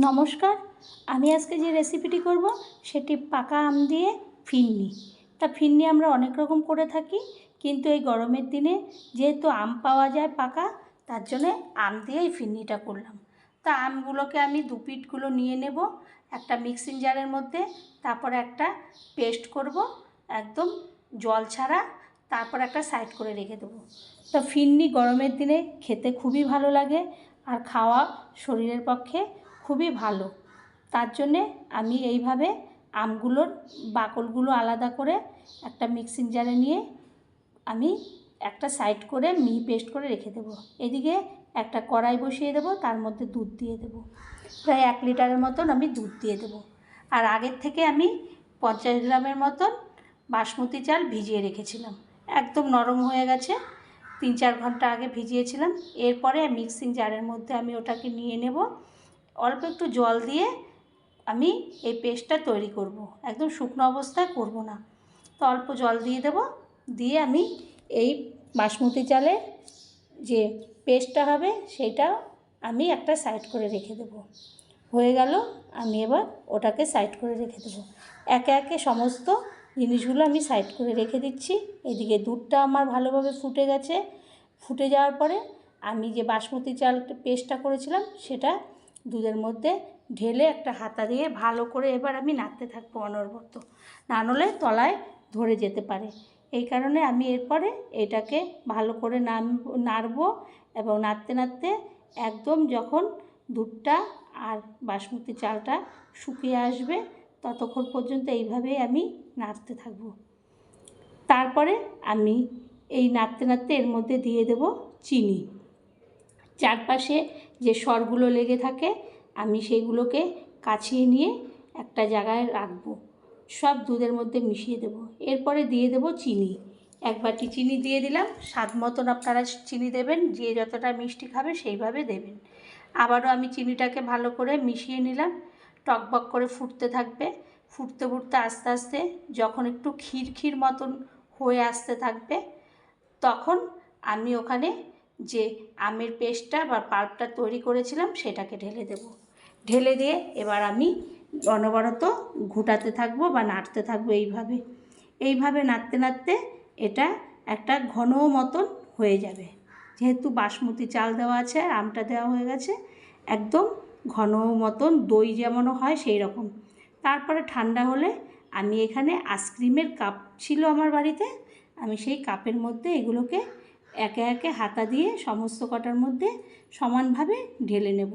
নমস্কার, আমি আজকে যে রেসিপিটি করব সেটি পাকা আম দিয়ে ফিরনি। ফিরনি আমরা অনেক রকম করে থাকি, কিন্তু এই গরমের দিনে যেহেতু আম পাওয়া যায় পাকা, তার জন্যে আম দিয়েই ফিরনিটা করলাম। আমগুলোকে আমি দু পিঠগুলো নিয়ে নেব একটা মিক্সিং জারের মধ্যে, তারপরে একটা পেস্ট করব একদম জল ছাড়া, তারপর একটা সাইড করে রেখে দেবো। ফিরনি গরমের দিনে খেতে খুবই ভালো লাগে আর খাওয়া শরীরের পক্ষে খুবই ভালো। তার জন্যে আমি এইভাবে আমগুলোর বাকলগুলো আলাদা করে একটা মিক্সিং জারে নিয়ে আমি একটা সাইড করে মিহি পেস্ট করে রেখে দেবো। এদিকে একটা কড়াই বসিয়ে দেবো, তার মধ্যে দুধ দিয়ে দেবো, প্রায় 1 লিটারের মতন আমি দুধ দিয়ে দেবো। আর আগের থেকে আমি 50 গ্রামের মতন বাসমতি চাল ভিজিয়ে রেখেছিলাম, একদম নরম হয়ে গেছে। 3-4 ঘন্টা আগে ভিজিয়েছিলাম। এরপরে মিক্সিং জারের মধ্যে আমি ওটাকে নিয়ে নেব। অল্প একটু জল দিয়ে আমি এই পেস্টটা তৈরি করব, একদম শুকনো অবস্থায় করব না। তো অল্প জল দিয়ে দেব, দিয়ে আমি এই বাসমতি চালের যে পেস্টটা হবে সেটা আমি একটা সাইড করে রেখে দেব। হয়ে গেল, আমি এবার ওটাকে সাইড করে রেখে দেব। একে একে সমস্ত জিনিসগুলো আমি সাইড করে রেখে দিচ্ছি। এদিকে দুধটা আমার ভালোভাবে ফুটে গেছে। ফুটে যাওয়ার পরে আমি যে বাসমতি চালটা পেস্টটা করেছিলাম সেটা দুধের মধ্যে ঢেলে একটা হাতা দিয়ে ভালো করে এবার আমি নাড়তে থাকবো অনবরত, না হলে তলায় ধরে যেতে পারে। এই কারণে আমি এরপরে এটাকে ভালো করে নাড়বো এবং নাড়তে নাড়তে একদম যখন দুধটা আর বাসমতি চালটা শুকিয়ে আসবে ততক্ষণ পর্যন্ত এইভাবেই আমি নাড়তে থাকবো। তারপরে আমি এই নাড়তে নাড়তে এর মধ্যে দিয়ে দেব চিনি। চারপাশে যে সরগুলো লেগে থাকে আমি সেইগুলোকে কাছিয়ে নিয়ে একটা জায়গায় রাখবো, সব দুধের মধ্যে মিশিয়ে দেব। এরপরে দিয়ে দেব চিনি, 1 বাটি চিনি দিয়ে দিলাম। স্বাদ মতন আপনারা চিনি দেবেন, যে যতটা মিষ্টি খাবে সেইভাবে দেবেন। আবারও আমি চিনিটাকে ভালো করে মিশিয়ে নিলাম। টকবক করে ফুটতে থাকবে। ফুটতে ফুটতে আস্তে আস্তে যখন একটু ক্ষীর ক্ষীর মতন হয়ে আসতে থাকবে, তখন আমি ওখানে যে আমের পেস্টটা বা পাল্পটা তৈরি করেছিলাম সেটাকে ঢেলে দেব। ঢেলে দিয়ে এবার আমি অনবরত ঘুটাতে থাকবো বা নাড়তে থাকবো। এইভাবে নাড়তে নাড়তে এটা একটা ঘন মতন হয়ে যাবে। যেহেতু বাসমতি চাল দেওয়া আছে আর আমটা দেওয়া হয়ে গেছে, একদম ঘন মতন দই যেমন হয় সেই রকম। তারপরে ঠান্ডা হলে আমি এখানে আইসক্রিমের কাপ ছিল আমার বাড়িতে, আমি সেই কাপের মধ্যে এগুলোকে একে একে হাতা দিয়ে সমস্ত কটার মধ্যে সমানভাবে ঢেলে নেব।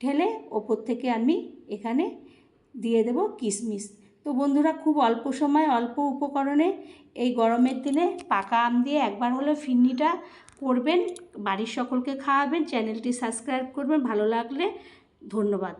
ঢেলে ওপর থেকে আমি এখানে দিয়ে দেব কিশমিশ। তো বন্ধুরা, খুব অল্প সময় অল্প উপকরণে এই গরমের দিনে পাকা আম দিয়ে একবার হলেও ফিরনিটা করবেন, বাড়ির সকলকে খাওয়াবেন। চ্যানেলটি সাবস্ক্রাইব করবেন। ভালো লাগলে ধন্যবাদ।